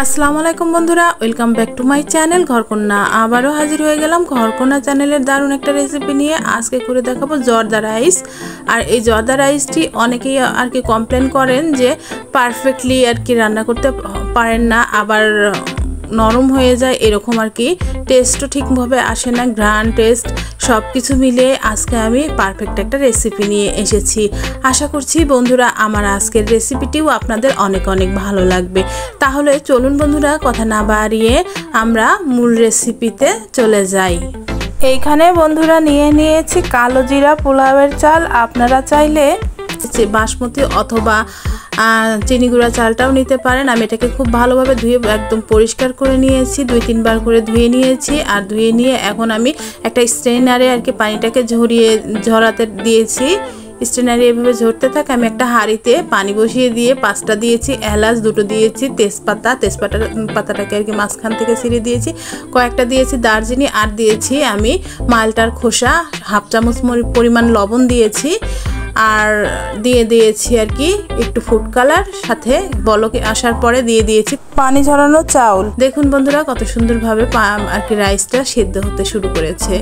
আসসালামু আলাইকুম বন্ধুরা, welcome back to my channel Ghorkonna. আবারও হাজির হয়ে গেলাম ঘরকন্যা চ্যানেলের দারুণ একটা রেসিপি নিয়ে। আজকে করে দেখাবো জর্দা রাইস। আর এই জর্দা রাইসটি অনেকেই আর কি কমপ্লেন করেন যে পারফেক্টলি আর কি রান্না করতে পারেন না, আবার নরম হয়ে যায়, এরকম আর কি টেস্টও ঠিকভাবে আসে না, ঘ্রাণ টেস্ট সব কিছু মিলিয়ে আজকে আমি পারফেক্ট একটা রেসিপি নিয়ে এসেছি। আশা করছি বন্ধুরা আমার আজকের রেসিপিটিও আপনাদের অনেক অনেক ভালো লাগবে। তাহলে চলুন বন্ধুরা, কথা না বাড়িয়ে আমরা মূল রেসিপিতে চলে যাই। এইখানে বন্ধুরা নিয়ে নিয়েছি কালো জিরা পোলাওয়ের চাল। আপনারা চাইলে বাসমতি অথবা চিনি গুঁড়া চালটাও নিতে পারেন। আমি এটাকে খুব ভালোভাবে ধুয়ে একদম পরিষ্কার করে নিয়েছি, 2-3 বার করে ধুয়ে নিয়েছি। আর ধুয়ে নিয়ে এখন আমি একটা স্ট্রেনারে আর কি পানিটাকে ঝরাতে দিয়েছি। স্ট্রেনারে এভাবে ঝরতে থাকে। আমি একটা হাঁড়িতে পানি বসিয়ে দিয়ে 5টা দিয়েছি এলাচ, 2টো দিয়েছি তেজপাতাটাকে আর কি মাঝখান থেকে ছিঁড়ে দিয়েছি, কয়েকটা দিয়েছি দারচিনি, আর দিয়েছি আমি মালটার খোসা, 1/2 চামচ পরিমাণ লবণ দিয়েছি, আর দিয়ে দিয়েছি আর কি একটু ফুড কালার, সাথে বলকে আসার পরে দিয়ে দিয়েছি পানি ঝরানো চাউল। দেখুন বন্ধুরা কত সুন্দরভাবে আর কি রাইসটা সিদ্ধ হতে শুরু করেছে।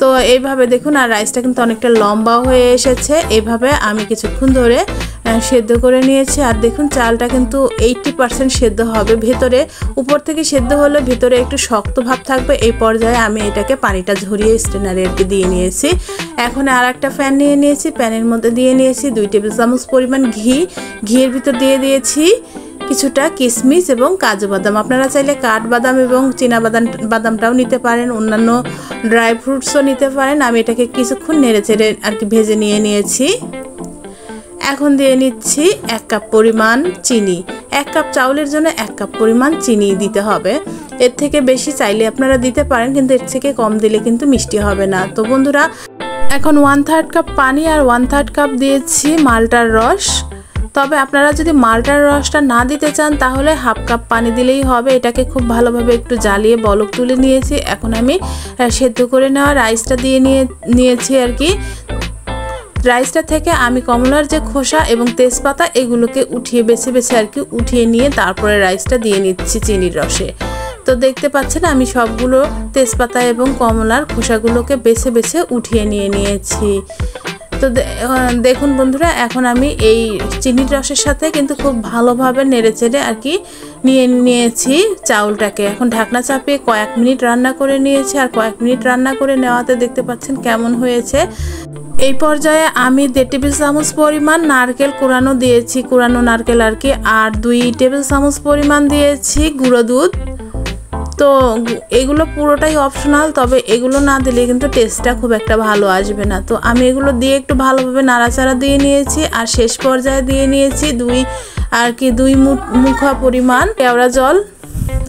তো এইভাবে দেখুন, আর রাইসটা কিন্তু অনেকটা লম্বা হয়ে এসেছে। এইভাবে আমি কিছুক্ষণ ধরে সেদ্ধ করে নিয়েছি। আর দেখুন চালটা কিন্তু 80% সেদ্ধ হবে, ভেতরে উপর থেকে সেদ্ধ হলে ভিতরে একটু শক্ত ভাব থাকবে। এই পর্যায়ে আমি এটাকে পানিটা ঝরিয়ে স্ট্রেনারে আর কি দিয়ে নিয়েছি। এখন আর একটা প্যান নিয়ে নিয়েছি, প্যানের মধ্যে দিয়ে নিয়েছি 2 টেবিল চামচ পরিমাণ ঘিয়ের ভিতর দিয়ে দিয়েছি কিছুটা কিশমিশ এবং কাজু বাদাম। আপনারা চাইলে কাঠবাদাম এবং চীনা বাদামটাও নিতে পারেন, অন্যান্য ড্রাই ফ্রুটসও নিতে পারেন। আমি এটাকে কিছুক্ষণ নেড়ে চেড়ে আর কি ভেজে নিয়েছি। এখন দিয়ে নিচ্ছি 1 কাপ পরিমাণ চিনি। 1 কাপ চাউলের জন্য 1 কাপ পরিমাণ চিনি দিতে হবে। এর থেকে বেশি চাইলে আপনারা দিতে পারেন, কিন্তু এর থেকে কম দিলে কিন্তু মিষ্টি হবে না। তো বন্ধুরা এখন 1/3 কাপ পানি আর 1/3 কাপ দিয়েছি মালটার রস। তবে আপনারা যদি মালটার রসটা না দিতে চান তাহলে 1/2 কাপ পানি দিলেই হবে। এটাকে খুব ভালোভাবে একটু জ্বালিয়ে বলক তুলে নিয়েছি। এখন আমি সেদ্ধ করে নেওয়া রাইসটা দিয়ে নিয়েছি আর কি। রাইসটা থেকে আমি কমলার যে খোসা এবং তেজপাতা এগুলোকে উঠিয়ে বেছে আর কি উঠিয়ে নিয়ে তারপরে রাইসটা দিয়ে নিচ্ছি চিনির রসে। তো দেখতে পাচ্ছেন আমি সবগুলো তেজপাতা এবং কমলার খোসাগুলোকে বেছে উঠিয়ে নিয়েছি। তো দেখুন বন্ধুরা এখন আমি এই চিনির রসের সাথে কিন্তু খুব ভালোভাবে নেড়ে চেড়ে আর কি নিয়েছি চাউলটাকে। এখন ঢাকনা চাপিয়ে কয়েক মিনিট রান্না করে নিয়েছি। আর কয়েক মিনিট রান্না করে নেওয়াতে দেখতে পাচ্ছেন কেমন হয়েছে। এই পর্যায়ে আমি 1.5 টেবিল চামচ পরিমাণ নারকেল কোরানো দিয়েছি, কোরানো নারকেল আর কি, আর 2 টেবিল চামচ পরিমাণ দিয়েছি গুঁড়ো দুধ। তো এগুলো পুরোটাই অপশনাল, তবে এগুলো না দিলে কিন্তু টেস্টটা খুব একটা ভালো আসবে না। তো আমি এগুলো দিয়ে একটু ভালোভাবে নাড়াচাড়া দিয়ে নিয়েছি। আর শেষ পর্যায়ে দিয়ে নিয়েছি 2 মুখা পরিমাণ কেওড়া জল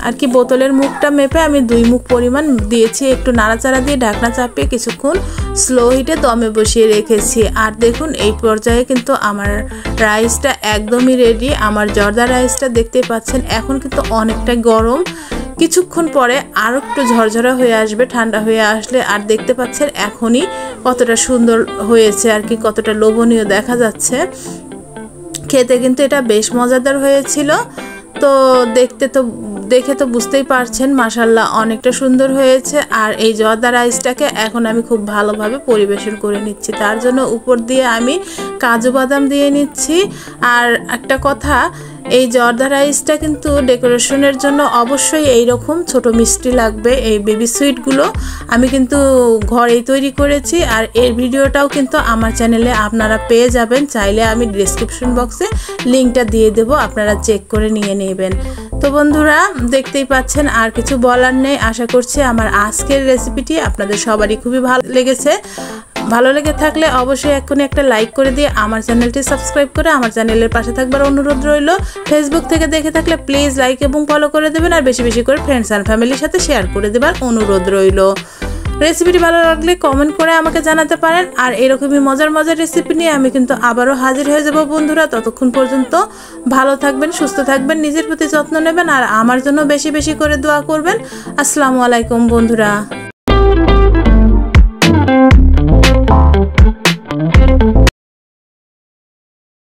আর কি, বোতলের মুখটা মেপে আমি 2 মুখ পরিমাণ দিয়েছি। একটু নাড়াচাড়া দিয়ে ঢাকনা চাপিয়ে কিছুক্ষণ স্লো হিটে দমে বসিয়ে রেখেছি। আর দেখুন এই পর্যায়ে কিন্তু আমার রাইসটা একদমই রেডি। আমার জর্দা রাইসটা দেখতেই পাচ্ছেন এখন কিন্তু অনেকটা গরম, কিছুক্ষণ পরে আরও একটু ঝরঝরা হয়ে আসবে, ঠান্ডা হয়ে আসলে। আর দেখতে পাচ্ছেন এখনই কতটা সুন্দর হয়েছে আর কি, কতটা লোভনীয় দেখা যাচ্ছে। খেতে কিন্তু এটা বেশ মজাদার হয়েছিল। তো দেখে তো বুঝতেই পারছেন মাশাআল্লাহ অনেকটা সুন্দর হয়েছে। আর এই জর্দা রাইসটাকে এখন আমি খুব ভালোভাবে পরিবেশন করে নিচ্ছি। তার জন্য উপর দিয়ে আমি কাজু বাদাম দিয়ে নিচ্ছি। আর একটা কথা, এই জর্দা রাইসটা কিন্তু ডেকোরেশনের জন্য অবশ্যই এই রকম ছোট মিষ্টি লাগবে। এই বেবি সুইটগুলো আমি কিন্তু ঘরেই তৈরি করেছি। আর এর ভিডিওটাও কিন্তু আমার চ্যানেলে আপনারা পেয়ে যাবেন, চাইলে আমি ডেসক্রিপশন বক্সে লিঙ্কটা দিয়ে দেবো, আপনারা চেক করে নিয়ে নেবেন। তো বন্ধুরা দেখতেই পাচ্ছেন আর কিছু বলার নেই। আশা করছি আমার আজকের রেসিপিটি আপনাদের সবারই খুবই ভালো লেগেছে। ভালো লেগে থাকলে অবশ্যই এক্ষুনি একটা লাইক করে দিয়ে আমার চ্যানেলটি সাবস্ক্রাইব করে আমার চ্যানেলের পাশে থাকবার অনুরোধ রইল। ফেসবুক থেকে দেখে থাকলে প্লিজ লাইক এবং ফলো করে দেবেন, আর বেশি বেশি করে ফ্রেন্ডস অ্যান্ড ফ্যামিলির সাথে শেয়ার করে দেবার অনুরোধ রইল। রেসিপিটি ভালো লাগলে কমেন্ট করে আমাকে জানাতে পারেন। আর এরকমই মজার রেসিপি নিয়ে আমি কিন্তু আবারও হাজির হয়ে যাব বন্ধুরা। ততক্ষণ পর্যন্ত ভালো থাকবেন, সুস্থ থাকবেন, নিজের প্রতি যত্ন নেবেন, আর আমার জন্য বেশি বেশি করে দোয়া করবেন। আসসালামু আলাইকুম বন্ধুরা।